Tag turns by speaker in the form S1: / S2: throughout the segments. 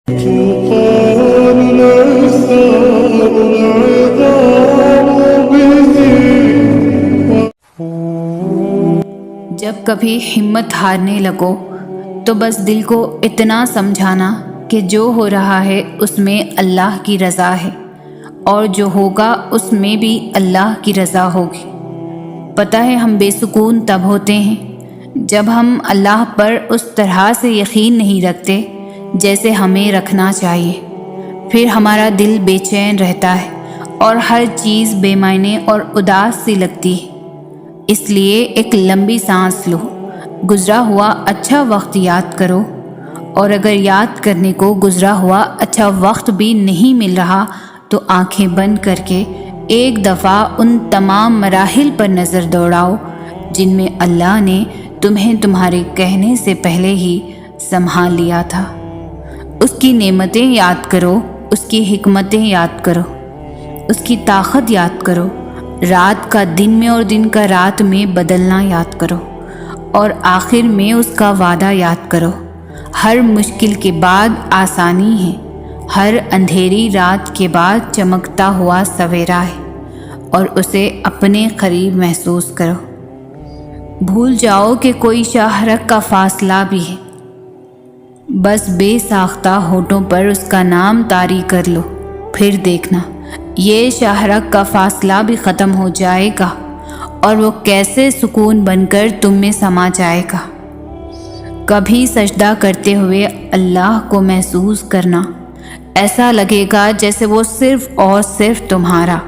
S1: جب کبھی ہمت ہارنے لگو تو بس دل کو اتنا سمجھانا کہ جو ہو رہا ہے اس میں اللہ کی رضا ہے، اور جو ہوگا اس میں بھی اللہ کی رضا ہوگی۔ پتہ ہے ہم بے سکون تب ہوتے ہیں جب ہم اللہ پر اس طرح سے یقین نہیں رکھتے جیسے ہمیں رکھنا چاہیے۔ پھر ہمارا دل بے چین رہتا ہے اور ہر چیز بے معنی اور اداس سی لگتی ہے۔ اس لیے ایک لمبی سانس لو، گزرا ہوا اچھا وقت یاد کرو، اور اگر یاد کرنے کو گزرا ہوا اچھا وقت بھی نہیں مل رہا تو آنکھیں بند کر کے ایک دفعہ ان تمام مراحل پر نظر دوڑاؤ جن میں اللہ نے تمہیں تمہارے کہنے سے پہلے ہی سنبھال لیا تھا۔ اس کی نعمتیں یاد کرو، اس کی حکمتیں یاد کرو، اس کی طاقت یاد کرو، رات کا دن میں اور دن کا رات میں بدلنا یاد کرو، اور آخر میں اس کا وعدہ یاد کرو۔ ہر مشکل کے بعد آسانی ہے، ہر اندھیری رات کے بعد چمکتا ہوا سویرا ہے، اور اسے اپنے قریب محسوس کرو۔ بھول جاؤ کہ کوئی شاہرگ کا فاصلہ بھی ہے، بس بے ساختہ ہونٹوں پر اس کا نام طاری کر لو، پھر دیکھنا یہ شاہرگ کا فاصلہ بھی ختم ہو جائے گا اور وہ کیسے سکون بن کر تم میں سما جائے گا۔ کبھی سجدہ کرتے ہوئے اللہ کو محسوس کرنا، ایسا لگے گا جیسے وہ صرف اور صرف تمہارا۔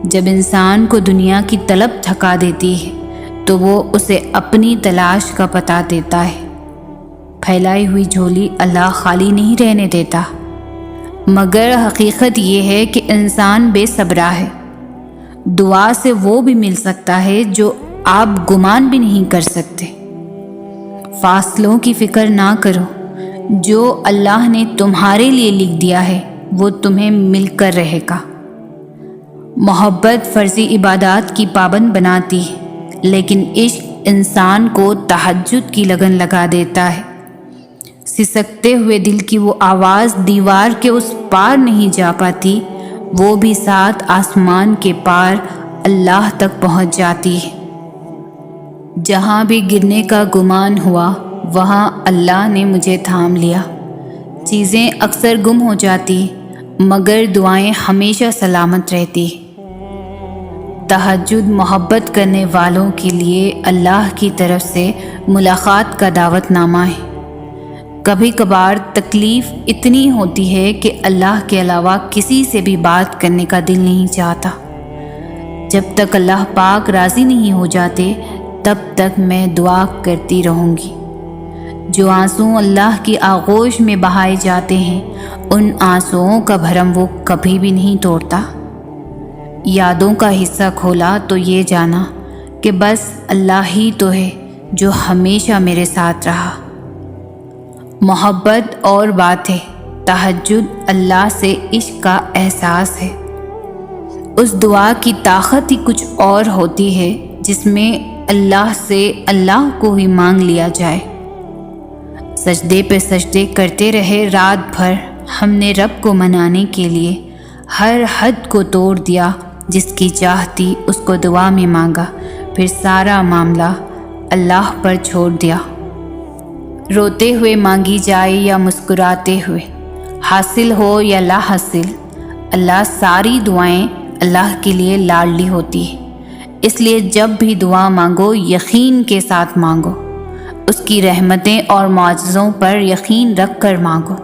S1: جب انسان کو دنیا کی طلب تھکا دیتی ہے تو وہ اسے اپنی تلاش کا پتہ دیتا ہے۔ پھیلائی ہوئی جھولی اللہ خالی نہیں رہنے دیتا، مگر حقیقت یہ ہے کہ انسان بے صبرا ہے۔ دعا سے وہ بھی مل سکتا ہے جو آپ گمان بھی نہیں کر سکتے۔ فاصلوں کی فکر نہ کرو، جو اللہ نے تمہارے لیے لکھ دیا ہے وہ تمہیں مل کر رہے گا۔ محبت فرضی عبادات کی پابند بناتی ہے، لیکن عشق انسان کو تہجد کی لگن لگا دیتا ہے۔ سسکتے ہوئے دل کی وہ آواز دیوار کے اس پار نہیں جا پاتی، وہ بھی سات آسمان کے پار اللہ تک پہنچ جاتی ہے۔ جہاں بھی گرنے کا گمان ہوا وہاں اللہ نے مجھے تھام لیا۔ چیزیں اکثر گم ہو جاتی مگر دعائیں ہمیشہ سلامت رہتی۔ تہجد محبت کرنے والوں کے لیے اللہ کی طرف سے ملاقات کا دعوت نامہ ہے۔ کبھی کبھار تکلیف اتنی ہوتی ہے کہ اللہ کے علاوہ کسی سے بھی بات کرنے کا دل نہیں چاہتا۔ جب تک اللہ پاک راضی نہیں ہو جاتے تب تک میں دعا کرتی رہوں گی۔ جو آنسو اللہ کی آغوش میں بہائے جاتے ہیں ان آنسوؤں کا بھرم وہ کبھی بھی نہیں توڑتا۔ یادوں کا حصہ کھولا تو یہ جانا کہ بس اللہ ہی تو ہے جو ہمیشہ میرے ساتھ رہا۔ محبت اور بات ہے، تہجد اللہ سے عشق کا احساس ہے۔ اس دعا کی طاقت ہی کچھ اور ہوتی ہے جس میں اللہ سے اللہ کو ہی مانگ لیا جائے۔ سجدے پہ سجدے کرتے رہے رات بھر، ہم نے رب کو منانے کے لیے ہر حد کو توڑ دیا، جس کی چاہ تھی اس کو دعا میں مانگا، پھر سارا معاملہ اللہ پر چھوڑ دیا۔ روتے ہوئے مانگی جائے یا مسکراتے ہوئے، حاصل ہو یا لا حاصل، اللہ ساری دعائیں اللہ کے لیے لاڈلی ہوتی ہے۔ اس لیے جب بھی دعا مانگو یقین کے ساتھ مانگو، اس کی رحمتیں اور معجزوں پر یقین رکھ کر مانگو۔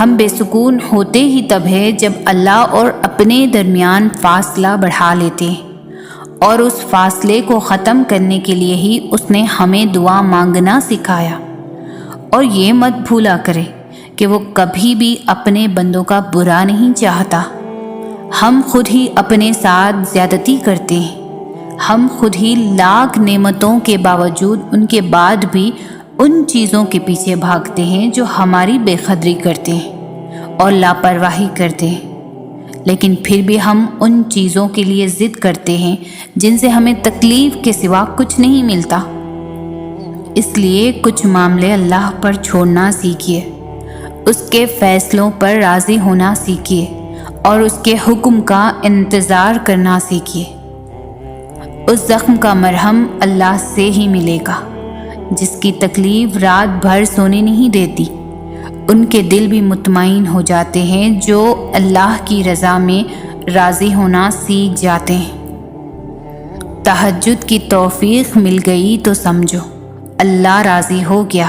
S1: ہم بے سکون ہوتے ہی تب ہے جب اللہ اور اپنے درمیان فاصلہ بڑھا لیتے ہیں، اور اس فاصلے کو ختم کرنے کے لیے ہی اس نے ہمیں دعا مانگنا سکھایا۔ اور یہ مت بھولا کرے کہ وہ کبھی بھی اپنے بندوں کا برا نہیں چاہتا۔ ہم خود ہی اپنے ساتھ زیادتی کرتے ہیں، ہم خود ہی لاکھ نعمتوں کے باوجود ان کے بعد بھی ان چیزوں کے پیچھے بھاگتے ہیں جو ہماری بے قدری کرتے ہیں اور لاپرواہی کرتے ہیں، لیکن پھر بھی ہم ان چیزوں کے لیے ضد کرتے ہیں جن سے ہمیں تکلیف کے سوا کچھ نہیں ملتا۔ اس لیے کچھ معاملے اللہ پر چھوڑنا سیکھیے، اس کے فیصلوں پر راضی ہونا سیکھیے اور اس کے حکم کا انتظار کرنا سیکھیے۔ اس زخم کا مرہم اللہ سے ہی ملے گا۔ جس کی تکلیف رات بھر سونے نہیں دیتی، ان کے دل بھی مطمئن ہو جاتے ہیں جو اللہ کی رضا میں راضی ہونا سیکھ جاتے ہیں۔ تہجد کی توفیق مل گئی تو سمجھو اللہ راضی ہو گیا۔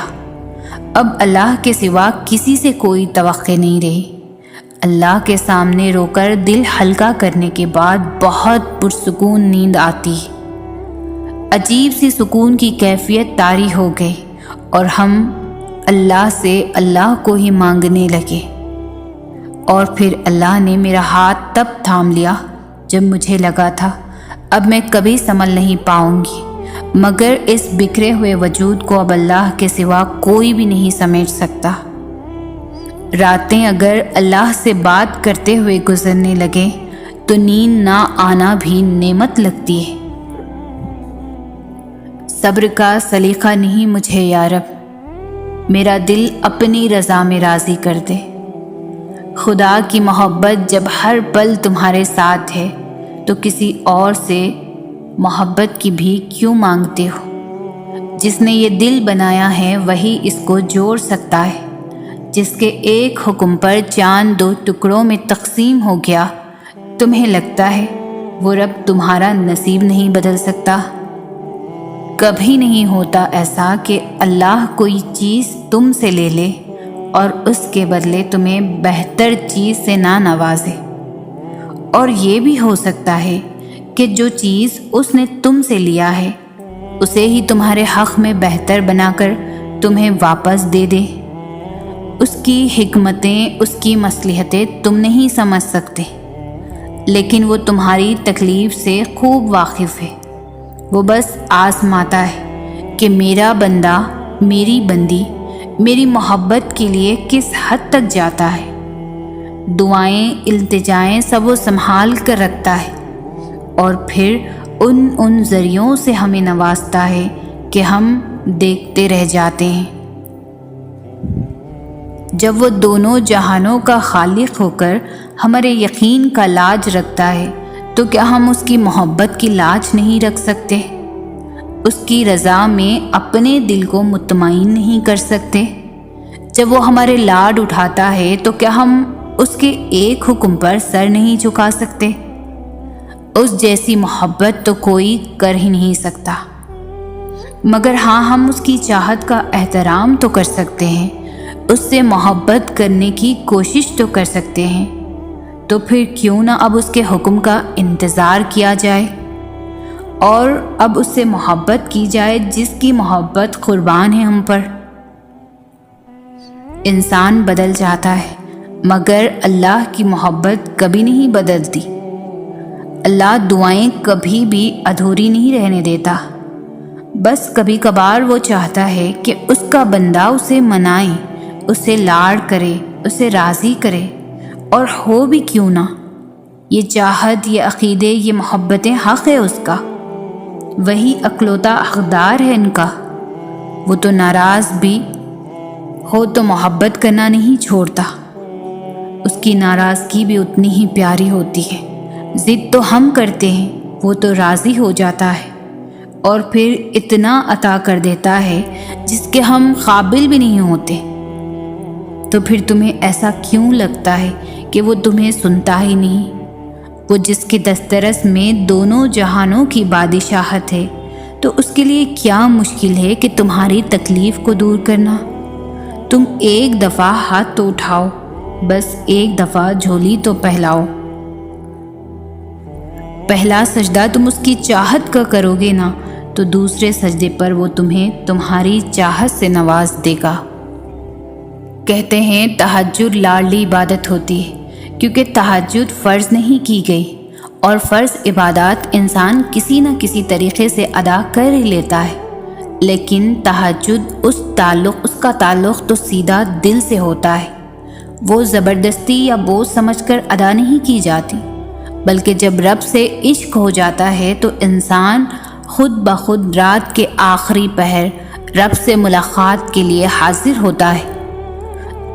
S1: اب اللہ کے سوا کسی سے کوئی توقع نہیں رہی۔ اللہ کے سامنے رو کر دل ہلکا کرنے کے بعد بہت پرسکون نیند آتی ہے۔ عجیب سی سکون کی کیفیت طاری ہو گئی اور ہم اللہ سے اللہ کو ہی مانگنے لگے۔ اور پھر اللہ نے میرا ہاتھ تب تھام لیا جب مجھے لگا تھا اب میں کبھی سنبھل نہیں پاؤں گی، مگر اس بکھرے ہوئے وجود کو اب اللہ کے سوا کوئی بھی نہیں سمیٹ سکتا۔ راتیں اگر اللہ سے بات کرتے ہوئے گزرنے لگے تو نیند نہ آنا بھی نعمت لگتی ہے۔ صبر کا سلیقہ نہیں مجھے یا رب، میرا دل اپنی رضا میں راضی کر دے۔ خدا کی محبت جب ہر پل تمہارے ساتھ ہے تو کسی اور سے محبت کی بھی کیوں مانگتے ہو؟ جس نے یہ دل بنایا ہے وہی اس کو جوڑ سکتا ہے۔ جس کے ایک حکم پر چاند 2 ٹکڑوں میں تقسیم ہو گیا، تمہیں لگتا ہے وہ رب تمہارا نصیب نہیں بدل سکتا؟ کبھی نہیں ہوتا ایسا کہ اللہ کوئی چیز تم سے لے لے اور اس کے بدلے تمہیں بہتر چیز سے نہ نوازے۔ اور یہ بھی ہو سکتا ہے کہ جو چیز اس نے تم سے لیا ہے اسے ہی تمہارے حق میں بہتر بنا کر تمہیں واپس دے دے۔ اس کی حکمتیں، اس کی مصلحتیں تم نہیں سمجھ سکتے، لیکن وہ تمہاری تکلیف سے خوب واقف ہے۔ وہ بس آزماتا ہے کہ میرا بندہ، میری بندی میری محبت کے لیے کس حد تک جاتا ہے۔ دعائیں، التجائیں سب وہ سنبھال کر رکھتا ہے اور پھر ان ذریعوں سے ہمیں نوازتا ہے کہ ہم دیکھتے رہ جاتے ہیں۔ جب وہ دونوں جہانوں کا خالق ہو کر ہمارے یقین کا لاج رکھتا ہے تو کیا ہم اس کی محبت کی لاج نہیں رکھ سکتے؟ اس کی رضا میں اپنے دل کو مطمئن نہیں کر سکتے؟ جب وہ ہمارے لاڈ اٹھاتا ہے تو کیا ہم اس کے ایک حکم پر سر نہیں جھکا سکتے؟ اس جیسی محبت تو کوئی کر ہی نہیں سکتا، مگر ہاں ہم اس کی چاہت کا احترام تو کر سکتے ہیں، اس سے محبت کرنے کی کوشش تو کر سکتے ہیں۔ تو پھر کیوں نہ اب اس کے حکم کا انتظار کیا جائے اور اب اس سے محبت کی جائے جس کی محبت قربان ہے ہم پر۔ انسان بدل جاتا ہے مگر اللہ کی محبت کبھی نہیں بدلتی۔ اللہ دعائیں کبھی بھی ادھوری نہیں رہنے دیتا، بس کبھی کبھار وہ چاہتا ہے کہ اس کا بندہ اسے منائے، اسے لاڑ کرے، اسے راضی کرے، اور ہو بھی کیوں نہ۔ یہ چاہت، یہ عقیدے، یہ محبتیں حق ہے اس کا، وہی اکلوتا حقدار ہے ان کا۔ وہ تو ناراض بھی ہو تو محبت کرنا نہیں چھوڑتا، اس کی ناراضگی بھی اتنی ہی پیاری ہوتی ہے۔ ضد تو ہم کرتے ہیں، وہ تو راضی ہو جاتا ہے اور پھر اتنا عطا کر دیتا ہے جس کے ہم قابل بھی نہیں ہوتے۔ تو پھر تمہیں ایسا کیوں لگتا ہے کہ وہ تمہیں سنتا ہی نہیں؟ وہ جس کے دسترس میں دونوں جہانوں کی بادشاہت ہے، تو اس کے لیے کیا مشکل ہے کہ تمہاری تکلیف کو دور کرنا؟ تم ایک دفعہ ہاتھ تو اٹھاؤ، بس ایک دفعہ جھولی تو پہلاؤ۔ پہلا سجدہ تم اس کی چاہت کا کرو گے نا تو دوسرے سجدے پر وہ تمہیں تمہاری چاہت سے نواز دے گا۔ کہتے ہیں تہجد لاڈلی عبادت ہوتی ہے کیونکہ تہجد فرض نہیں کی گئی، اور فرض عبادات انسان کسی نہ کسی طریقے سے ادا کر ہی لیتا ہے، لیکن تہجد اس کا تعلق تو سیدھا دل سے ہوتا ہے۔ وہ زبردستی یا بوجھ سمجھ کر ادا نہیں کی جاتی، بلکہ جب رب سے عشق ہو جاتا ہے تو انسان خود بخود رات کے آخری پہر رب سے ملاقات کے لیے حاضر ہوتا ہے۔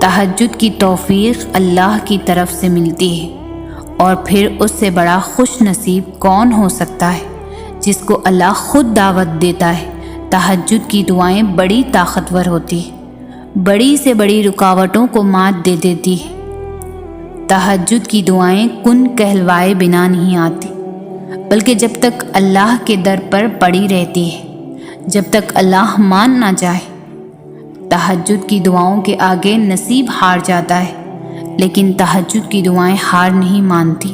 S1: تہجد کی توفیق اللہ کی طرف سے ملتی ہے، اور پھر اس سے بڑا خوش نصیب کون ہو سکتا ہے جس کو اللہ خود دعوت دیتا ہے۔ تہجد کی دعائیں بڑی طاقتور ہوتی ہیں، بڑی سے بڑی رکاوٹوں کو مات دے دیتی ہے۔ تہجد کی دعائیں کن کہلوائے بنا نہیں آتی، بلکہ جب تک اللہ کے در پر پڑی رہتی ہے، جب تک اللہ مان نہ جائے۔ تہجد کی دعاؤں کے آگے نصیب ہار جاتا ہے، لیکن تہجد کی دعائیں ہار نہیں مانتی،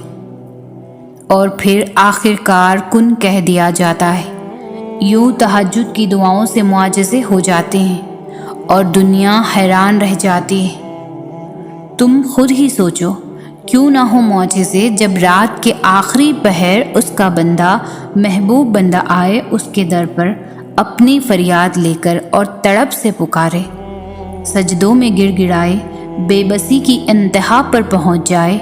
S1: اور پھر آخر کار کن کہہ دیا جاتا ہے۔ یوں تہجد کی دعاؤں سے معجزے ہو جاتے ہیں اور دنیا حیران رہ جاتی ہے۔ تم خود ہی سوچو، کیوں نہ ہو معجزے جب رات کے آخری پہر اس کا بندہ، محبوب بندہ آئے اس کے در پر اپنی فریاد لے کر اور تڑپ سے پکارے، سجدوں میں گڑ گڑائے، بے بسی کی انتہا پر پہنچ جائے،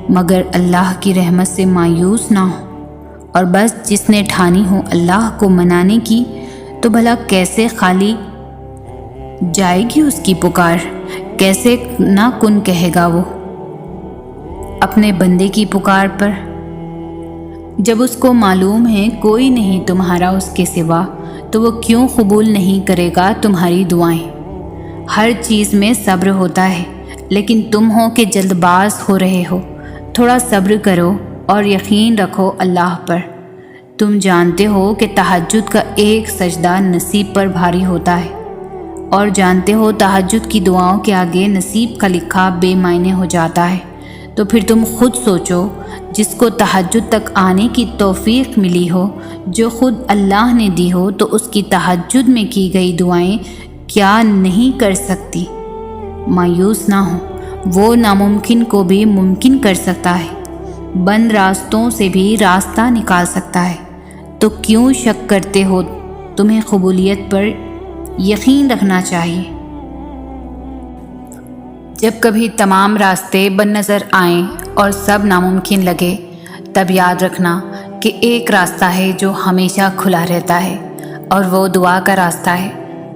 S1: مگر اللہ کی رحمت سے مایوس نہ ہو، اور بس جس نے ٹھانی ہو اللہ کو منانے کی، تو بھلا کیسے خالی جائے گی اس کی پکار، کیسے نہ کن کہے گا وہ اپنے بندے کی پکار پر۔ جب اس کو معلوم ہے کوئی نہیں تمہارا اس کے سوا، تو وہ کیوں قبول نہیں کرے گا تمہاری دعائیں؟ ہر چیز میں صبر ہوتا ہے، لیکن تم ہو کہ جلد باز ہو رہے ہو۔ تھوڑا صبر کرو اور یقین رکھو اللہ پر۔ تم جانتے ہو کہ تہجد کا ایک سجدہ نصیب پر بھاری ہوتا ہے، اور جانتے ہو تہجد کی دعاؤں کے آگے نصیب کا لکھا بے معنی ہو جاتا ہے۔ تو پھر تم خود سوچو، جس کو تہجد تک آنے کی توفیق ملی ہو، جو خود اللہ نے دی ہو، تو اس کی تہجد میں کی گئی دعائیں کیا نہیں کر سکتی؟ مایوس نہ ہو، وہ ناممکن کو بھی ممکن کر سکتا ہے، بند راستوں سے بھی راستہ نکال سکتا ہے۔ تو کیوں شک کرتے ہو؟ تمہیں قبولیت پر یقین رکھنا چاہیے۔ جب کبھی تمام راستے بد نظر آئیں اور سب ناممکن لگے، تب یاد رکھنا کہ ایک راستہ ہے جو ہمیشہ کھلا رہتا ہے، اور وہ دعا کا راستہ ہے۔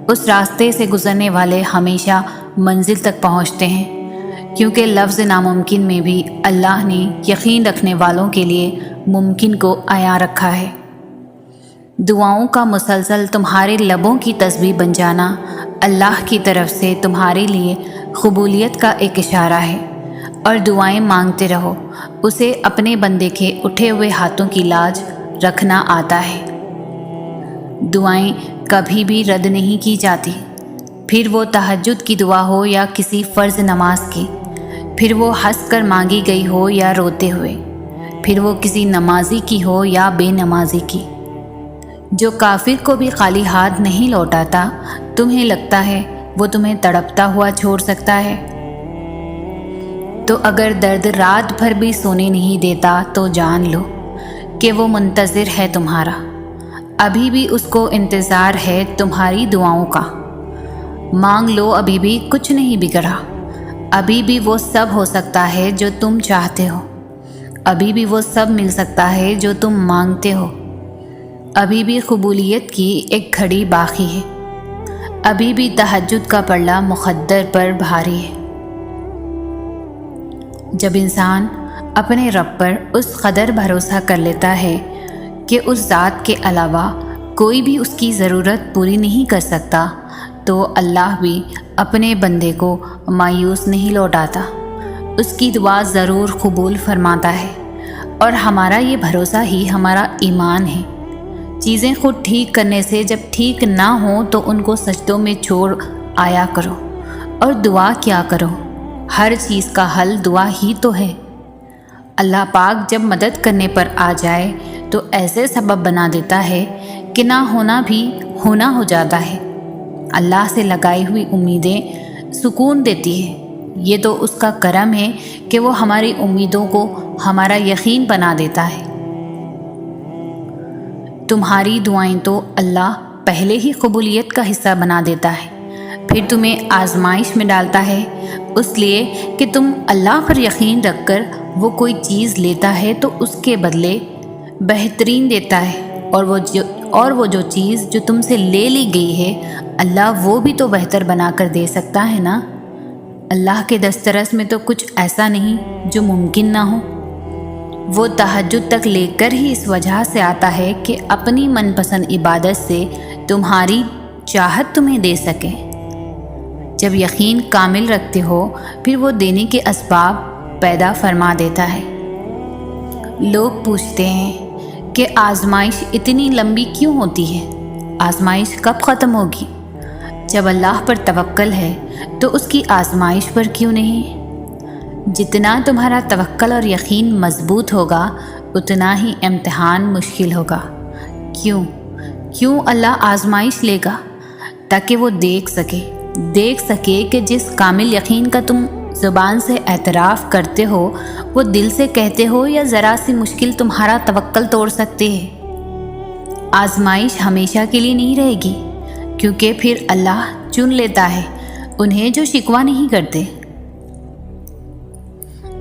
S1: اس راستے سے گزرنے والے ہمیشہ منزل تک پہنچتے ہیں، کیونکہ لفظ ناممکن میں بھی اللہ نے یقین رکھنے والوں کے لیے ممکن کو عیاں رکھا ہے۔ دعاؤں کا مسلسل تمہارے لبوں کی تسبیح بن جانا اللہ کی طرف سے تمہارے لیے قبولیت کا ایک اشارہ ہے، اور دعائیں مانگتے رہو۔ اسے اپنے بندے کے اٹھے ہوئے ہاتھوں کی لاج رکھنا آتا ہے۔ دعائیں کبھی بھی رد نہیں کی جاتی، پھر وہ تہجد کی دعا ہو یا کسی فرض نماز کی، پھر وہ ہنس کر مانگی گئی ہو یا روتے ہوئے، پھر وہ کسی نمازی کی ہو یا بے نمازی کی۔ جو کافر کو بھی خالی ہاتھ نہیں لوٹاتا، تمہیں لگتا ہے وہ تمہیں تڑپتا ہوا چھوڑ سکتا ہے؟ تو اگر درد رات بھر بھی سونے نہیں دیتا، تو جان لو کہ وہ منتظر ہے تمہارا۔ ابھی بھی اس کو انتظار ہے تمہاری دعاؤں کا۔ مانگ لو، ابھی بھی کچھ نہیں بگڑا۔ ابھی بھی وہ سب ہو سکتا ہے جو تم چاہتے ہو۔ ابھی بھی وہ سب مل سکتا ہے جو تم مانگتے ہو۔ ابھی بھی قبولیت کی ایک گھڑی باقی ہے۔ ابھی بھی تہجد کا پلڑا مقدر پر بھاری ہے۔ جب انسان اپنے رب پر اس قدر بھروسہ کر لیتا ہے کہ اس ذات کے علاوہ کوئی بھی اس کی ضرورت پوری نہیں کر سکتا، تو اللہ بھی اپنے بندے کو مایوس نہیں لوٹاتا، اس کی دعا ضرور قبول فرماتا ہے۔ اور ہمارا یہ بھروسہ ہی ہمارا ایمان ہے۔ چیزیں خود ٹھیک کرنے سے جب ٹھیک نہ ہوں تو ان کو سجدوں میں چھوڑ آیا کرو اور دعا کیا کرو۔ ہر چیز کا حل دعا ہی تو ہے۔ اللہ پاک جب مدد کرنے پر آ جائے تو ایسے سبب بنا دیتا ہے کہ نہ ہونا بھی ہونا ہو جاتا ہے۔ اللہ سے لگائی ہوئی امیدیں سکون دیتی ہیں۔ یہ تو اس کا کرم ہے کہ وہ ہماری امیدوں کو ہمارا یقین بنا دیتا ہے۔ تمہاری دعائیں تو اللہ پہلے ہی قبولیت کا حصہ بنا دیتا ہے، پھر تمہیں آزمائش میں ڈالتا ہے، اس لیے کہ تم اللہ پر یقین رکھ کر وہ کوئی چیز لیتا ہے تو اس کے بدلے بہترین دیتا ہے، اور وہ جو چیز جو تم سے لے لی گئی ہے، اللہ وہ بھی تو بہتر بنا کر دے سکتا ہے نا۔ اللہ کے دسترس میں تو کچھ ایسا نہیں جو ممکن نہ ہو۔ وہ تہجد تک لے کر ہی اس وجہ سے آتا ہے کہ اپنی من پسند عبادت سے تمہاری چاہت تمہیں دے سکے۔ جب یقین کامل رکھتے ہو پھر وہ دینے کے اسباب پیدا فرما دیتا ہے۔ لوگ پوچھتے ہیں کہ آزمائش اتنی لمبی کیوں ہوتی ہے؟ آزمائش کب ختم ہوگی؟ جب اللہ پر توکل ہے تو اس کی آزمائش پر کیوں نہیں؟ جتنا تمہارا توکل اور یقین مضبوط ہوگا اتنا ہی امتحان مشکل ہوگا۔ کیوں اللہ آزمائش لے گا؟ تاکہ وہ دیکھ سکے کہ جس کامل یقین کا تم زبان سے اعتراف کرتے ہو وہ دل سے کہتے ہو یا ذرا سی مشکل تمہارا توکل توڑ سکتے ہیں۔ آزمائش ہمیشہ کے لیے نہیں رہے گی، کیونکہ پھر اللہ چن لیتا ہے انہیں جو شکوہ نہیں کرتے۔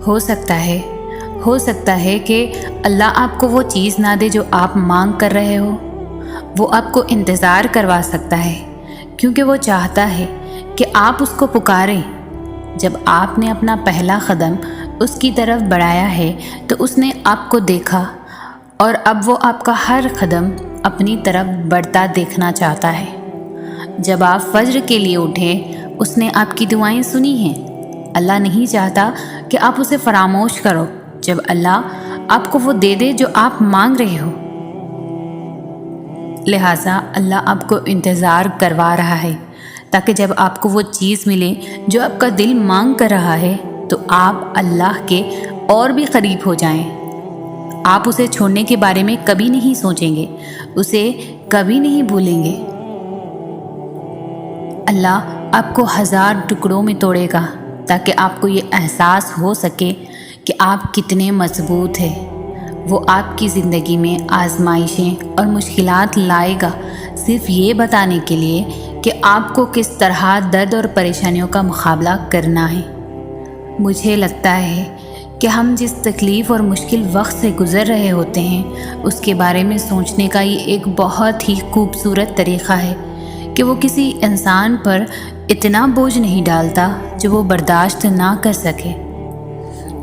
S1: ہو سکتا ہے کہ اللہ آپ کو وہ چیز نہ دے جو آپ مانگ کر رہے ہو۔ وہ آپ کو انتظار کروا سکتا ہے کیونکہ وہ چاہتا ہے کہ آپ اس کو پکاریں۔ جب آپ نے اپنا پہلا قدم اس کی طرف بڑھایا ہے تو اس نے آپ کو دیکھا، اور اب وہ آپ کا ہر قدم اپنی طرف بڑھتا دیکھنا چاہتا ہے۔ جب آپ فجر کے لیے اٹھے اس نے آپ کی دعائیں سنی ہیں۔ اللہ نہیں چاہتا کہ آپ اسے فراموش کرو جب اللہ آپ کو وہ دے دے جو آپ مانگ رہے ہو۔ لہٰذا اللہ آپ کو انتظار کروا رہا ہے تاکہ جب آپ کو وہ چیز ملے جو آپ کا دل مانگ کر رہا ہے تو آپ اللہ کے اور بھی قریب ہو جائیں۔ آپ اسے چھوڑنے کے بارے میں کبھی نہیں سوچیں گے، اسے کبھی نہیں بھولیں گے۔ اللہ آپ کو 1000 ٹکڑوں میں توڑے گا تاکہ آپ کو یہ احساس ہو سکے کہ آپ کتنے مضبوط ہیں۔ وہ آپ کی زندگی میں آزمائشیں اور مشکلات لائے گا صرف یہ بتانے کے لیے کہ آپ کو کس طرح درد اور پریشانیوں کا مقابلہ کرنا ہے۔ مجھے لگتا ہے کہ ہم جس تکلیف اور مشکل وقت سے گزر رہے ہوتے ہیں اس کے بارے میں سوچنے کا یہ ایک بہت ہی خوبصورت طریقہ ہے کہ وہ کسی انسان پر اتنا بوجھ نہیں ڈالتا جو وہ برداشت نہ کر سکے۔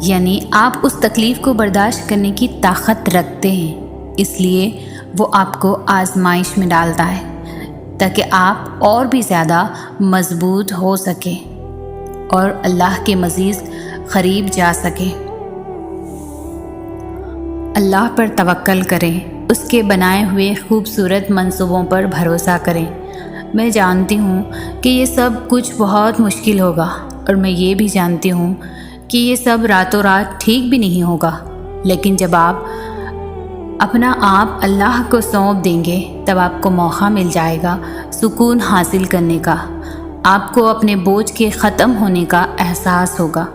S1: یعنی آپ اس تکلیف کو برداشت کرنے کی طاقت رکھتے ہیں، اس لیے وہ آپ کو آزمائش میں ڈالتا ہے تاکہ آپ اور بھی زیادہ مضبوط ہو سکیں اور اللہ کے مزید قریب جا سکیں۔ اللہ پر توکل کریں، اس کے بنائے ہوئے خوبصورت منصوبوں پر بھروسہ کریں۔ میں جانتی ہوں کہ یہ سب کچھ بہت مشکل ہوگا، اور میں یہ بھی جانتی ہوں کہ یہ سب راتوں رات ٹھیک بھی نہیں ہوگا، لیکن جب آپ اپنا آپ اللہ کو سونپ دیں گے تب آپ کو موقع مل جائے گا سکون حاصل کرنے کا۔ آپ کو اپنے بوجھ کے ختم ہونے کا احساس ہوگا،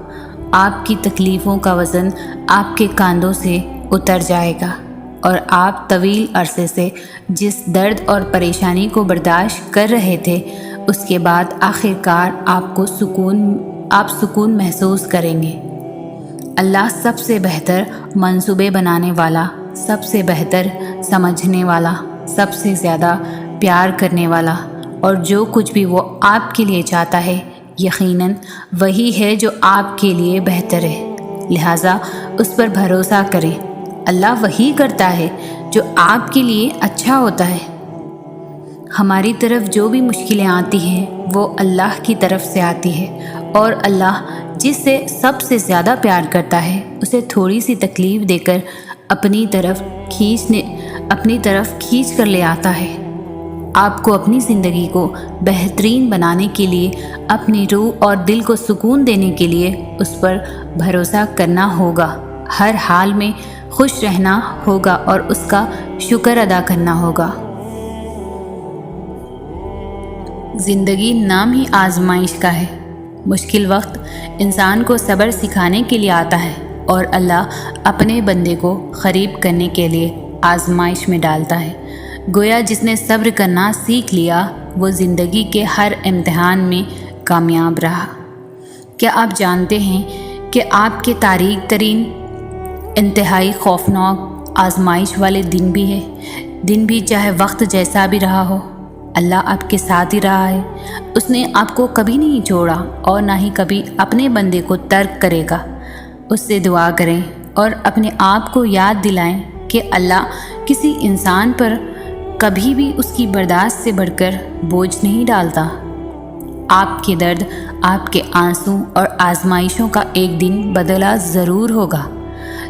S1: آپ کی تکلیفوں کا وزن آپ کے کاندھوں سے اتر جائے گا، اور آپ طویل عرصے سے جس درد اور پریشانی کو برداشت کر رہے تھے اس کے بعد آخر کار آپ سکون محسوس کریں گے۔ اللہ سب سے بہتر منصوبے بنانے والا، سب سے بہتر سمجھنے والا، سب سے زیادہ پیار کرنے والا، اور جو کچھ بھی وہ آپ کے لیے چاہتا ہے یقیناً وہی ہے جو آپ کے لیے بہتر ہے۔ لہٰذا اس پر بھروسہ کریں۔ اللہ وہی کرتا ہے جو آپ کے لیے اچھا ہوتا ہے۔ ہماری طرف جو بھی مشکلیں آتی ہیں وہ اللہ کی طرف سے آتی ہے، اور اللہ جس سے سب سے زیادہ پیار کرتا ہے اسے تھوڑی سی تکلیف دے کر اپنی طرف کھینچ کر لے آتا ہے۔ آپ کو اپنی زندگی کو بہترین بنانے کے لیے، اپنی روح اور دل کو سکون دینے کے لیے اس پر بھروسہ کرنا ہوگا، ہر حال میں خوش رہنا ہوگا اور اس کا شکر ادا کرنا ہوگا۔ زندگی نام ہی آزمائش کا ہے۔ مشکل وقت انسان کو صبر سکھانے کے لیے آتا ہے، اور اللہ اپنے بندے کو قریب کرنے کے لیے آزمائش میں ڈالتا ہے۔ گویا جس نے صبر کرنا سیکھ لیا وہ زندگی کے ہر امتحان میں کامیاب رہا۔ کیا آپ جانتے ہیں کہ آپ کے تاریک ترین، انتہائی خوفناک آزمائش والے دن بھی ہے، چاہے وقت جیسا بھی رہا ہو؟ اللہ آپ کے ساتھ ہی رہا ہے۔ اس نے آپ کو کبھی نہیں چھوڑا اور نہ ہی کبھی اپنے بندے کو ترک کرے گا۔ اس سے دعا کریں اور اپنے آپ کو یاد دلائیں کہ اللہ کسی انسان پر کبھی بھی اس کی برداشت سے بڑھ کر بوجھ نہیں ڈالتا۔ آپ کے درد، آپ کے آنسو اور آزمائشوں کا ایک دن بدلہ ضرور ہوگا۔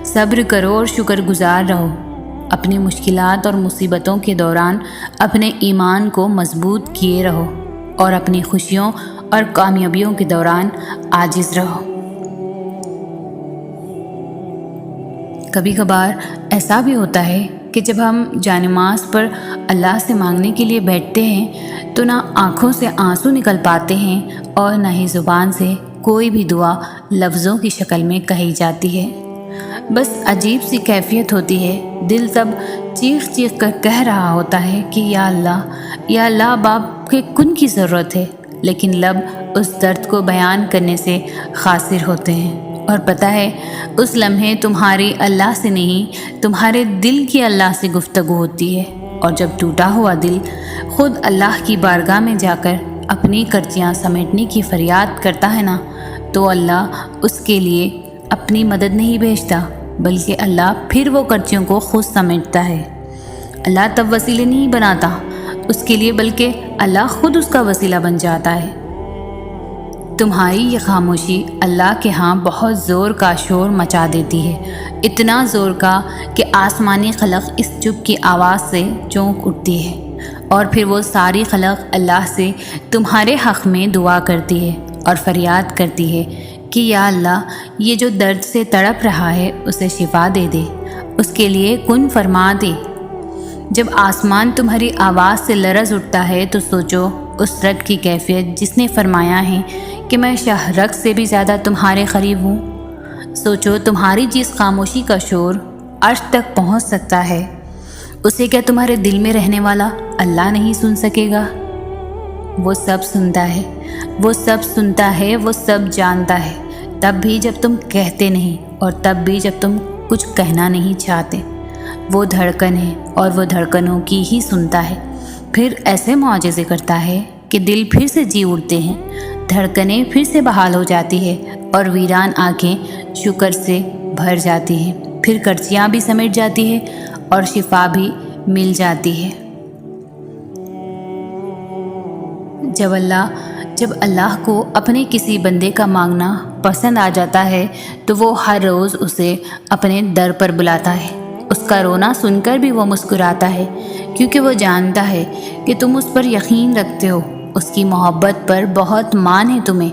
S1: صبر کرو اور شکر گزار رہو۔ اپنی مشکلات اور مصیبتوں کے دوران اپنے ایمان کو مضبوط کیے رہو اور اپنی خوشیوں اور کامیابیوں کے دوران عاجز رہو۔ کبھی کبھار ایسا بھی ہوتا ہے کہ جب ہم جانماز پر اللہ سے مانگنے کے لیے بیٹھتے ہیں تو نہ آنکھوں سے آنسو نکل پاتے ہیں اور نہ ہی زبان سے کوئی بھی دعا لفظوں کی شکل میں کہی جاتی ہے۔ بس عجیب سی کیفیت ہوتی ہے، دل تب چیخ چیخ کر کہہ رہا ہوتا ہے کہ یا اللہ اب آپ کے کن کی ضرورت ہے، لیکن لب اس درد کو بیان کرنے سے قاصر ہوتے ہیں۔ اور پتہ ہے اس لمحے تمہاری اللہ سے نہیں، تمہارے دل کی اللہ سے گفتگو ہوتی ہے، اور جب ٹوٹا ہوا دل خود اللہ کی بارگاہ میں جا کر اپنی کرچیاں سمیٹنے کی فریاد کرتا ہے نا، تو اللہ اس کے لیے اپنی مدد نہیں بھیجتا، بلکہ اللہ پھر وہ کرچیوں کو خود سمیٹتا ہے۔ اللہ تب وسیلے نہیں بناتا اس کے لیے، بلکہ اللہ خود اس کا وسیلہ بن جاتا ہے۔ تمہاری یہ خاموشی اللہ کے ہاں بہت زور کا شور مچا دیتی ہے، اتنا زور کا کہ آسمانی خلق اس چپ کی آواز سے چونک اٹھتی ہے، اور پھر وہ ساری خلق اللہ سے تمہارے حق میں دعا کرتی ہے اور فریاد کرتی ہے کہ یا اللہ یہ جو درد سے تڑپ رہا ہے اسے شفا دے دے، اس کے لیے کن فرما دے۔ جب آسمان تمہاری آواز سے لرز اٹھتا ہے تو سوچو اس رب کی کیفیت جس نے فرمایا ہے کہ میں شہرک سے بھی زیادہ تمہارے قریب ہوں۔ سوچو تمہاری جس خاموشی کا شور عرش تک پہنچ سکتا ہے، اسے کیا تمہارے دل میں رہنے والا اللہ نہیں سن سکے گا؟ وہ سب سنتا ہے، وہ سب سنتا ہے، وہ سب جانتا ہے، تب بھی جب تم کہتے نہیں اور تب بھی جب تم کچھ کہنا نہیں چاہتے۔ وہ دھڑکن ہے اور وہ دھڑکنوں کی ہی سنتا ہے، پھر ایسے معجزے کرتا ہے کہ دل پھر سے جی اٹھتے ہیں، دھڑکنیں پھر سے بحال ہو جاتی ہے اور ویران آنکھیں شکر سے بھر جاتی ہیں، پھر کرچیاں بھی سمیٹ جاتی ہے اور شفا بھی مل جاتی ہے۔ جب اللہ کو اپنے کسی بندے کا مانگنا پسند آ جاتا ہے تو وہ ہر روز اسے اپنے در پر بلاتا ہے۔ اس کا رونا سن کر بھی وہ مسکراتا ہے، کیونکہ وہ جانتا ہے کہ تم اس پر یقین رکھتے ہو، اس کی محبت پر بہت مان ہے تمہیں،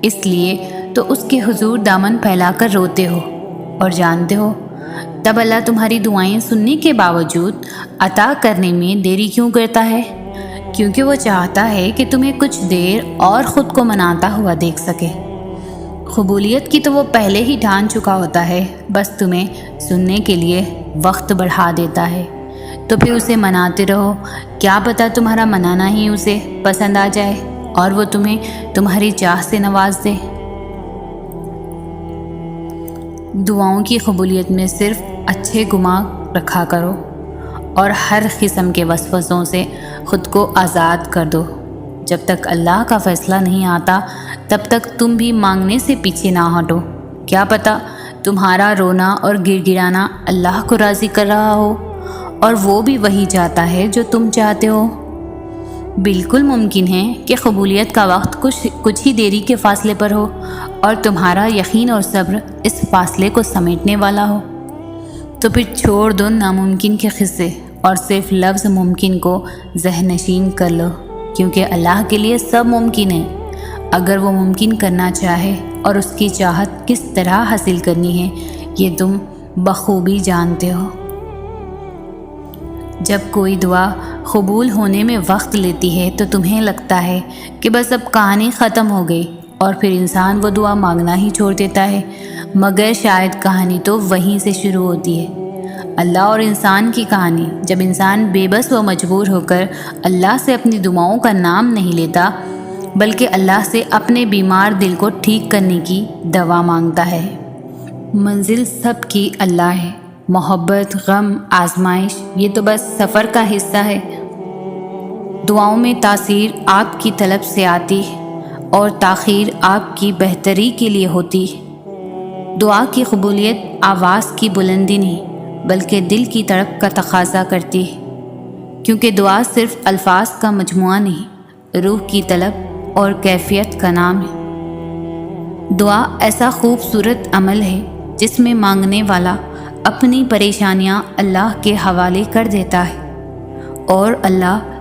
S1: اس لیے تو اس کے حضور دامن پھیلا کر روتے ہو۔ اور جانتے ہو تب اللہ تمہاری دعائیں سننے کے باوجود عطا کرنے میں دیری کیوں کرتا ہے؟ کیونکہ وہ چاہتا ہے کہ تمہیں کچھ دیر اور خود کو مناتا ہوا دیکھ سکے۔ قبولیت کی تو وہ پہلے ہی ٹھان چکا ہوتا ہے، بس تمہیں سننے کے لیے وقت بڑھا دیتا ہے۔ تو پھر اسے مناتے رہو، کیا پتہ تمہارا منانا ہی اسے پسند آ جائے اور وہ تمہیں تمہاری چاہ سے نواز دے۔ دعاؤں کی قبولیت میں صرف اچھے گمان رکھا کرو اور ہر قسم کے وسوسوں سے خود کو آزاد کر دو۔ جب تک اللہ کا فیصلہ نہیں آتا تب تک تم بھی مانگنے سے پیچھے نہ ہٹو، کیا پتہ تمہارا رونا اور گڑ گڑانا اللہ کو راضی کر رہا ہو، اور وہ بھی وہی چاہتا ہے جو تم چاہتے ہو۔ بالکل ممکن ہے کہ قبولیت کا وقت کچھ ہی دیری کے فاصلے پر ہو اور تمہارا یقین اور صبر اس فاصلے کو سمیٹنے والا ہو۔ تو پھر چھوڑ دو ناممکن کے قصے اور صرف لفظ ممکن کو ذہن نشین کر لو، کیونکہ اللہ کے لیے سب ممکن ہے اگر وہ ممکن کرنا چاہے، اور اس کی چاہت کس طرح حاصل کرنی ہے یہ تم بخوبی جانتے ہو۔ جب کوئی دعا قبول ہونے میں وقت لیتی ہے تو تمہیں لگتا ہے کہ بس اب کہانی ختم ہو گئی، اور پھر انسان وہ دعا مانگنا ہی چھوڑ دیتا ہے، مگر شاید کہانی تو وہیں سے شروع ہوتی ہے۔ اللہ اور انسان کی کہانی، جب انسان بے بس و مجبور ہو کر اللہ سے اپنی دعاؤں کا نام نہیں لیتا بلکہ اللہ سے اپنے بیمار دل کو ٹھیک کرنے کی دوا مانگتا ہے۔ منزل سب کی اللہ ہے، محبت، غم، آزمائش یہ تو بس سفر کا حصہ ہے۔ دعاؤں میں تاثیر آپ کی طلب سے آتی ہے اور تاخیر آپ کی بہتری کے لیے ہوتی ہے۔ دعا کی قبولیت آواز کی بلندی نہیں بلکہ دل کی تڑپ کا تقاضا کرتی ہے، کیونکہ دعا صرف الفاظ کا مجموعہ نہیں، روح کی طلب اور کیفیت کا نام ہے۔ دعا ایسا خوبصورت عمل ہے جس میں مانگنے والا اپنی پریشانیاں اللہ کے حوالے کر دیتا ہے اور اللہ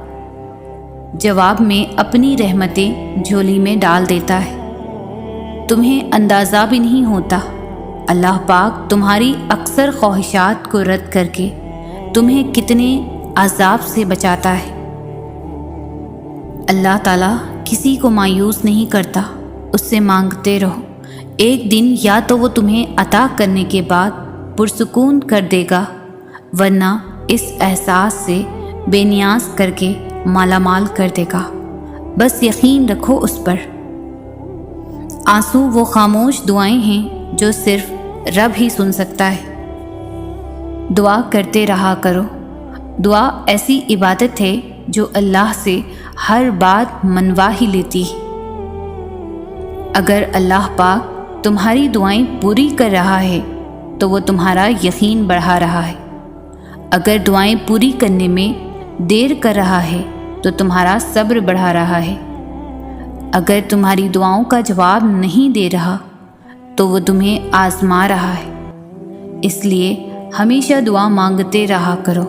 S1: جواب میں اپنی رحمتیں جھولی میں ڈال دیتا ہے۔ تمہیں اندازہ بھی نہیں ہوتا اللہ پاک تمہاری اکثر خواہشات کو رد کر کے تمہیں کتنے عذاب سے بچاتا ہے۔ اللہ تعالیٰ کسی کو مایوس نہیں کرتا، اس سے مانگتے رہو، ایک دن یا تو وہ تمہیں عطا کرنے کے بعد پرسکون کر دے گا، ورنہ اس احساس سے بے نیاز کر کے مالا مال کر دے گا۔ بس یقین رکھو اس پر۔ آنسو وہ خاموش دعائیں ہیں جو صرف رب ہی سن سکتا ہے۔ دعا کرتے رہا کرو۔ دعا ایسی عبادت ہے جو اللہ سے ہر بات منوا ہی لیتی ہے۔ اگر اللہ پاک تمہاری دعائیں پوری کر رہا ہے تو وہ تمہارا یقین بڑھا رہا ہے۔ اگر دعائیں پوری کرنے میں دیر کر رہا ہے تو تمہارا صبر بڑھا رہا ہے۔ اگر تمہاری دعاؤں کا جواب نہیں دے رہا تو وہ تمہیں آزما رہا ہے۔ اس لیے ہمیشہ دعا مانگتے رہا کرو۔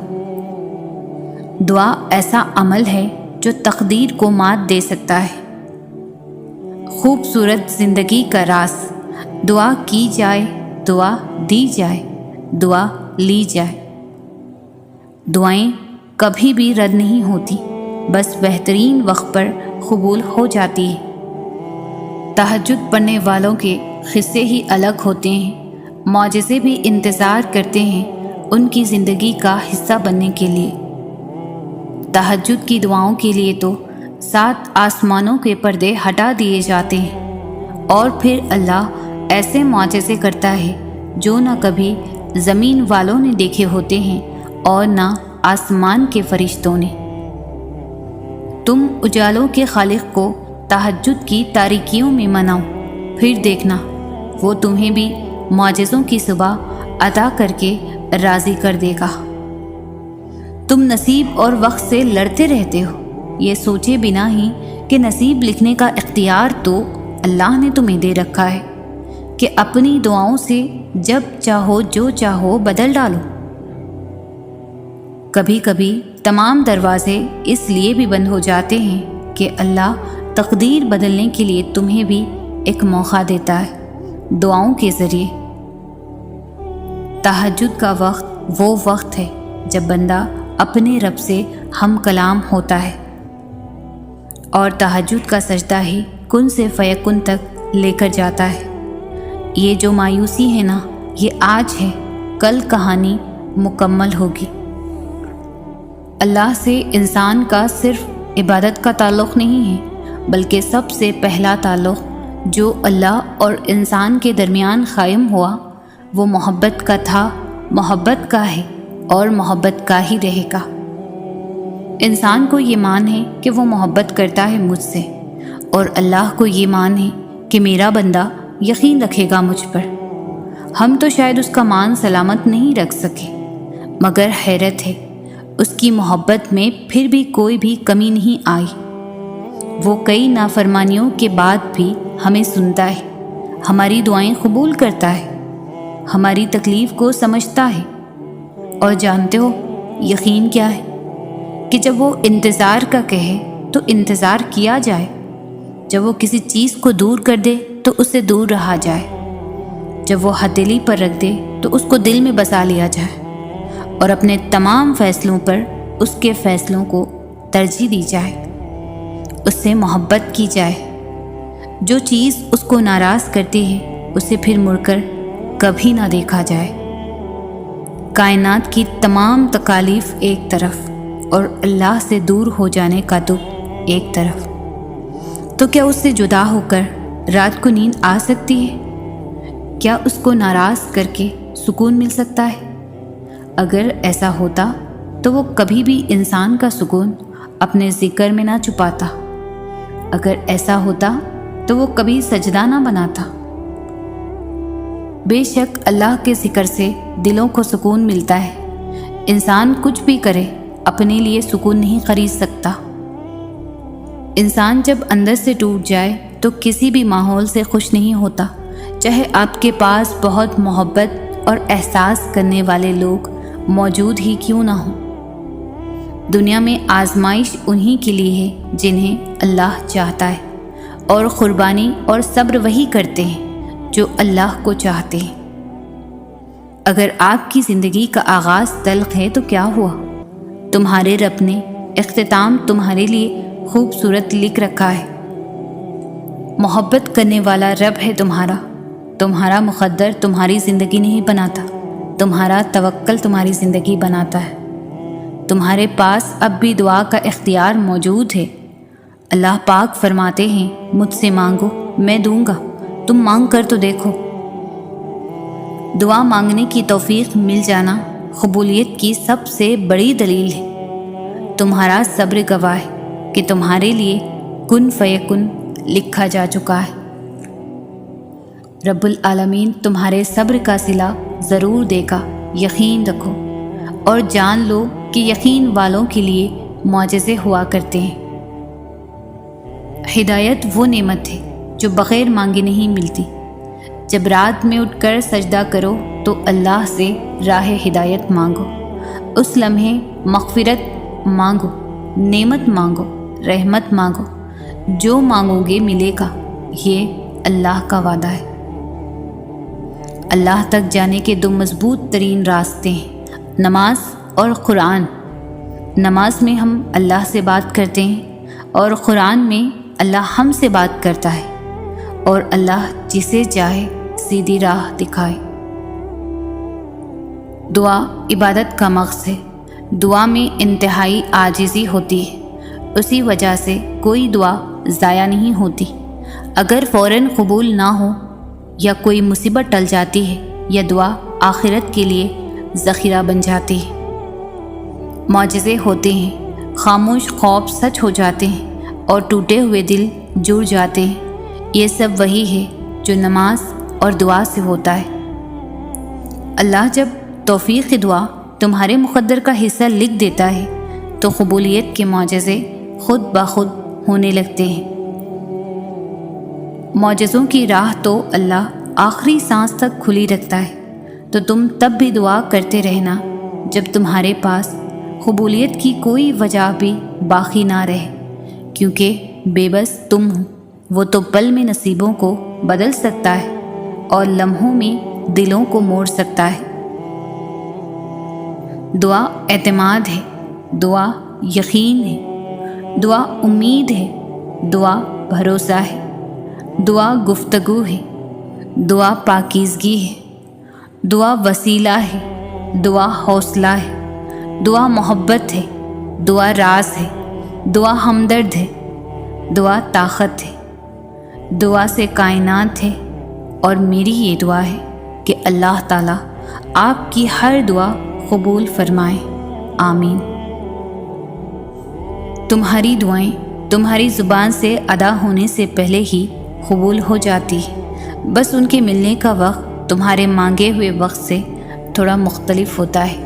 S1: دعا ایسا عمل ہے جو تقدیر کو مات دے سکتا ہے۔ خوبصورت زندگی کا راز، دعا کی جائے، دعا دی جائے، دعا لی جائے۔ دعائیں کبھی بھی رد نہیں ہوتی، بس بہترین وقت پر قبول ہو جاتی ہے۔ تہجد پڑھنے والوں کے قصے ہی الگ ہوتے ہیں، معجزے بھی انتظار کرتے ہیں ان کی زندگی کا حصہ بننے کے لیے۔ تہجد کی دعاؤں کے لیے تو 7 آسمانوں کے پردے ہٹا دیے جاتے ہیں، اور پھر اللہ ایسے معجزے کرتا ہے جو نہ کبھی زمین والوں نے دیکھے ہوتے ہیں اور نہ آسمان کے فرشتوں نے۔ تم اجالوں کے خالق کو تہجد کی تاریکیوں میں مناؤ، پھر دیکھنا وہ تمہیں بھی معجزوں کی صبح عطا کر کے راضی کر دے گا۔ تم نصیب اور وقت سے لڑتے رہتے ہو، یہ سوچے بنا ہی کہ نصیب لکھنے کا اختیار تو اللہ نے تمہیں دے رکھا ہے کہ اپنی دعاؤں سے جب چاہو جو چاہو بدل ڈالو۔ کبھی کبھی تمام دروازے اس لیے بھی بند ہو جاتے ہیں کہ اللہ تقدیر بدلنے کے لیے تمہیں بھی ایک موقع دیتا ہے دعاؤں کے ذریعے۔ تہجد کا وقت وہ وقت ہے جب بندہ اپنے رب سے ہم کلام ہوتا ہے، اور تہجد کا سجدہ ہی کن سے فیکن تک لے کر جاتا ہے۔ یہ جو مایوسی ہے نا، یہ آج ہے، کل کہانی مکمل ہوگی۔ اللہ سے انسان کا صرف عبادت کا تعلق نہیں ہے، بلکہ سب سے پہلا تعلق جو اللہ اور انسان کے درمیان قائم ہوا وہ محبت کا تھا، محبت کا ہے اور محبت کا ہی رہے گا۔ انسان کو یہ مان ہے کہ وہ محبت کرتا ہے مجھ سے، اور اللہ کو یہ مان ہے کہ میرا بندہ یقین رکھے گا مجھ پر۔ ہم تو شاید اس کا مان سلامت نہیں رکھ سکے، مگر حیرت ہے اس کی محبت میں پھر بھی کوئی بھی کمی نہیں آئی۔ وہ کئی نافرمانیوں کے بعد بھی ہمیں سنتا ہے، ہماری دعائیں قبول کرتا ہے، ہماری تکلیف کو سمجھتا ہے۔ اور جانتے ہو یقین کیا ہے؟ کہ جب وہ انتظار کا کہے تو انتظار کیا جائے، جب وہ کسی چیز کو دور کر دے تو اس سے دور رہا جائے، جب وہ ہتھیلی پر رکھ دے تو اس کو دل میں بسا لیا جائے، اور اپنے تمام فیصلوں پر اس کے فیصلوں کو ترجیح دی جائے، اس سے محبت کی جائے۔ جو چیز اس کو ناراض کرتی ہے اسے پھر مڑ کر کبھی نہ دیکھا جائے۔ کائنات کی تمام تکالیف ایک طرف اور اللہ سے دور ہو جانے کا دکھ ایک طرف، تو کیا اس سے جدا ہو کر رات کو نیند آ سکتی ہے؟ کیا اس کو ناراض کر کے سکون مل سکتا ہے؟ اگر ایسا ہوتا تو وہ کبھی بھی انسان کا سکون اپنے ذکر میں نہ چھپاتا، اگر ایسا ہوتا تو وہ کبھی سجدہ نہ بناتا۔ بے شک اللہ کے ذکر سے دلوں کو سکون ملتا ہے۔ انسان کچھ بھی کرے اپنے لیے سکون نہیں خرید سکتا۔ انسان جب اندر سے ٹوٹ جائے تو کسی بھی ماحول سے خوش نہیں ہوتا، چاہے آپ کے پاس بہت محبت اور احساس کرنے والے لوگ موجود ہی کیوں نہ ہوں۔ دنیا میں آزمائش انہی کے لیے ہے جنہیں اللہ چاہتا ہے، اور قربانی اور صبر وہی کرتے ہیں جو اللہ کو چاہتے ہیں۔ اگر آپ کی زندگی کا آغاز تلخ ہے تو کیا ہوا؟ تمہارے رب نے اختتام تمہارے لیے خوبصورت لکھ رکھا ہے۔ محبت کرنے والا رب ہے تمہارا مقدر تمہاری زندگی نہیں بناتا، تمہارا توکل تمہاری زندگی بناتا ہے۔ تمہارے پاس اب بھی دعا کا اختیار موجود ہے۔ اللہ پاک فرماتے ہیں، مجھ سے مانگو میں دوں گا، تم مانگ کر تو دیکھو۔ دعا مانگنے کی توفیق مل جانا قبولیت کی سب سے بڑی دلیل ہے۔ تمہارا صبر گواہ ہے کہ تمہارے لیے کن فیکن لکھا جا چکا ہے۔ رب العالمین تمہارے صبر کا صلہ ضرور دے گا، یقین رکھو، اور جان لو کہ یقین والوں کے لیے معجزے ہوا کرتے ہیں۔ ہدایت وہ نعمت ہے جو بغیر مانگے نہیں ملتی۔ جب رات میں اٹھ کر سجدہ کرو تو اللہ سے راہ ہدایت مانگو، اس لمحے مغفرت مانگو، نعمت مانگو، رحمت مانگو۔ جو مانگو گے ملے گا، یہ اللہ کا وعدہ ہے۔ اللہ تک جانے کے دو مضبوط ترین راستے ہیں، نماز اور قرآن۔ نماز میں ہم اللہ سے بات کرتے ہیں، اور قرآن میں اللہ ہم سے بات کرتا ہے، اور اللہ جسے چاہے سیدھی راہ دکھائے۔ دعا عبادت کا مغز ہے۔ دعا میں انتہائی عاجزی ہوتی ہے، اسی وجہ سے کوئی دعا ضائع نہیں ہوتی۔ اگر فوراً قبول نہ ہو یا کوئی مصیبت ٹل جاتی ہے، یا دعا آخرت کے لیے ذخیرہ بن جاتی ہے۔ معجزے ہوتے ہیں، خاموش خواب سچ ہو جاتے ہیں، اور ٹوٹے ہوئے دل جڑ جاتے ہیں۔ یہ سب وہی ہے جو نماز اور دعا سے ہوتا ہے۔ اللہ جب توفیق دعا تمہارے مقدر کا حصہ لکھ دیتا ہے تو قبولیت کے معجزے خود بخود ہونے لگتے ہیں۔ معجزوں کی راہ تو اللہ آخری سانس تک کھلی رکھتا ہے، تو تم تب بھی دعا کرتے رہنا جب تمہارے پاس قبولیت کی کوئی وجہ بھی باقی نہ رہے، کیونکہ بے بس تم ہو۔ وہ تو پل میں نصیبوں کو بدل سکتا ہے اور لمحوں میں دلوں کو موڑ سکتا ہے۔ دعا اعتماد ہے، دعا یقین ہے، دعا امید ہے، دعا بھروسہ ہے، دعا گفتگو ہے، دعا پاکیزگی ہے، دعا وسیلہ ہے، دعا حوصلہ ہے، دعا محبت ہے، دعا راز ہے، دعا ہمدرد ہے، دعا طاقت ہے، دعا سے کائنات ہے۔ اور میری یہ دعا ہے کہ اللہ تعالیٰ آپ کی ہر دعا قبول فرمائے، آمین۔ تمہاری دعائیں تمہاری زبان سے ادا ہونے سے پہلے ہی قبول ہو جاتی ہے، بس ان کے ملنے کا وقت تمہارے مانگے ہوئے وقت سے تھوڑا مختلف ہوتا ہے۔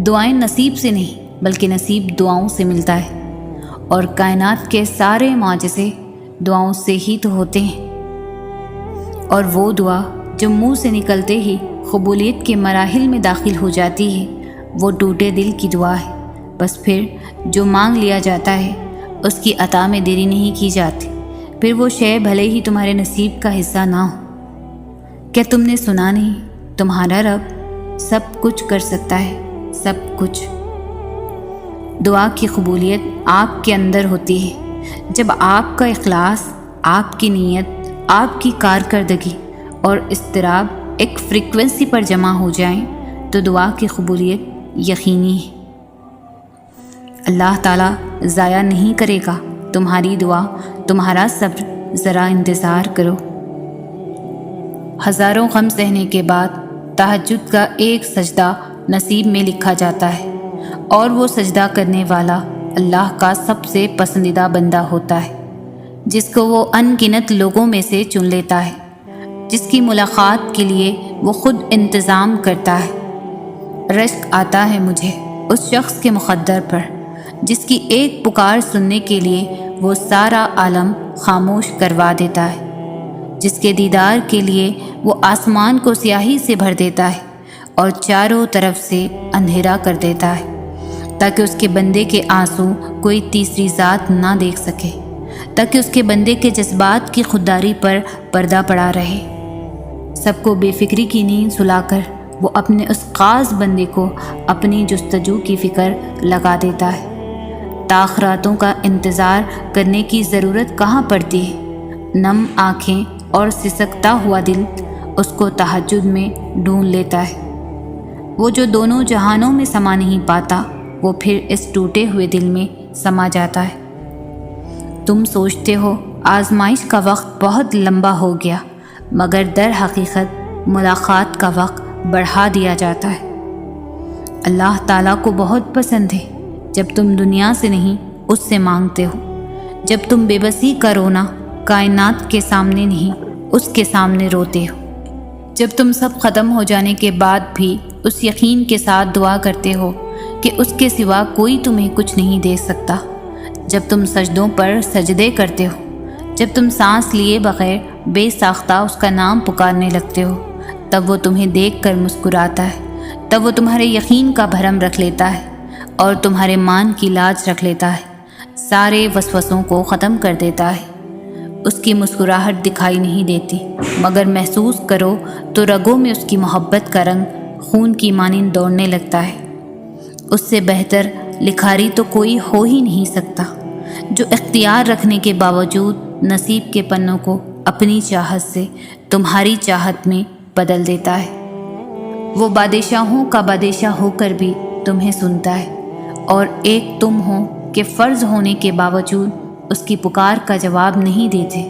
S1: دعائیں نصیب سے نہیں بلکہ نصیب دعاؤں سے ملتا ہے، اور کائنات کے سارے معجزے دعاؤں سے ہی تو ہوتے ہیں۔ اور وہ دعا جو منہ سے نکلتے ہی قبولیت کے مراحل میں داخل ہو جاتی ہے، وہ ٹوٹے دل کی دعا ہے۔ بس پھر جو مانگ لیا جاتا ہے اس کی عطا میں دیری نہیں کی جاتی، پھر وہ شے بھلے ہی تمہارے نصیب کا حصہ نہ ہو۔ کیا تم نے سنا نہیں، تمہارا رب سب کچھ کر سکتا ہے، سب کچھ۔ دعا کی قبولیت آپ کے اندر ہوتی ہے جب آپ کا اخلاص، آپ کی نیت، آپ کی کارکردگی اور اضطراب ایک فریکوینسی پر جمع ہو جائیں تو دعا کی قبولیت یقینی ہے۔ اللہ تعالیٰ ضائع نہیں کرے گا تمہاری دعا، تمہارا صبر۔ ذرا انتظار کرو۔ ہزاروں غم سہنے کے بعد تہجد کا ایک سجدہ نصیب میں لکھا جاتا ہے، اور وہ سجدہ کرنے والا اللہ کا سب سے پسندیدہ بندہ ہوتا ہے، جس کو وہ ان گنت لوگوں میں سے چن لیتا ہے، جس کی ملاقات کے لیے وہ خود انتظام کرتا ہے۔ رشک آتا ہے مجھے اس شخص کے مقدر پر جس کی ایک پکار سننے کے لیے وہ سارا عالم خاموش کروا دیتا ہے، جس کے دیدار کے لیے وہ آسمان کو سیاہی سے بھر دیتا ہے اور چاروں طرف سے اندھیرا کر دیتا ہے، تاکہ اس کے بندے کے آنسو کوئی تیسری ذات نہ دیکھ سکے، تاکہ اس کے بندے کے جذبات کی خودداری پر پردہ پڑا رہے۔ سب کو بے فکری کی نیند سلا کر وہ اپنے اس خاص بندے کو اپنی جستجو کی فکر لگا دیتا ہے۔ تاخراتوں کا انتظار کرنے کی ضرورت کہاں پڑتی ہے؟ نم آنکھیں اور سسکتا ہوا دل اس کو تہجد میں ڈھونڈ لیتا ہے۔ وہ جو دونوں جہانوں میں سما نہیں پاتا، وہ پھر اس ٹوٹے ہوئے دل میں سما جاتا ہے۔ تم سوچتے ہو آزمائش کا وقت بہت لمبا ہو گیا، مگر در حقیقت ملاقات کا وقت بڑھا دیا جاتا ہے۔ اللہ تعالیٰ کو بہت پسند ہے جب تم دنیا سے نہیں اس سے مانگتے ہو، جب تم بے بسی کا رونا کائنات کے سامنے نہیں اس کے سامنے روتے ہو، جب تم سب ختم ہو جانے کے بعد بھی اس یقین کے ساتھ دعا کرتے ہو کہ اس کے سوا کوئی تمہیں کچھ نہیں دے سکتا، جب تم سجدوں پر سجدے کرتے ہو، جب تم سانس لیے بغیر بے ساختہ اس کا نام پکارنے لگتے ہو، تب وہ تمہیں دیکھ کر مسکراتا ہے، تب وہ تمہارے یقین کا بھرم رکھ لیتا ہے اور تمہارے مان کی لاج رکھ لیتا ہے، سارے وسوسوں کو ختم کر دیتا ہے۔ اس کی مسکراہٹ دکھائی نہیں دیتی، مگر محسوس کرو تو رگوں میں اس کی محبت کا رنگ خون کی مانند دوڑنے لگتا ہے۔ اس سے بہتر لکھاری تو کوئی ہو ہی نہیں سکتا، جو اختیار رکھنے کے باوجود نصیب کے پنوں کو اپنی چاہت سے تمہاری چاہت میں بدل دیتا ہے۔ وہ بادشاہوں کا بادشاہ ہو کر بھی تمہیں سنتا ہے، اور ایک تم ہو کہ فرض ہونے کے باوجود اس کی پکار کا جواب نہیں دیتے۔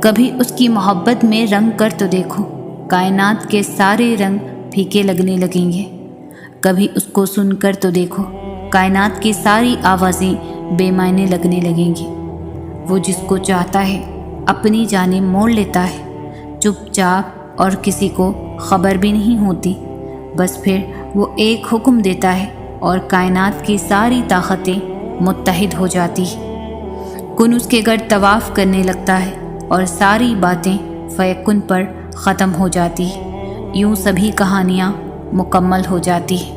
S1: کبھی اس کی محبت میں رنگ کر تو دیکھو، کائنات کے سارے رنگ پھیکے لگنے لگیں گے۔ کبھی اس کو سن کر تو دیکھو، کائنات کی ساری آوازیں بے معنی لگنے لگیں گی۔ وہ جس کو چاہتا ہے اپنی جانب موڑ لیتا ہے، چپ چاپ، اور کسی کو خبر بھی نہیں ہوتی۔ بس پھر وہ ایک حکم دیتا ہے اور کائنات کی ساری طاقتیں متحد ہو جاتی ہیں۔ کن اس کے گرد طواف کرنے لگتا ہے اور ساری باتیں فیکن پر ختم ہو جاتی ہیں۔ یوں سبھی کہانیاں مکمل ہو جاتی ہیں۔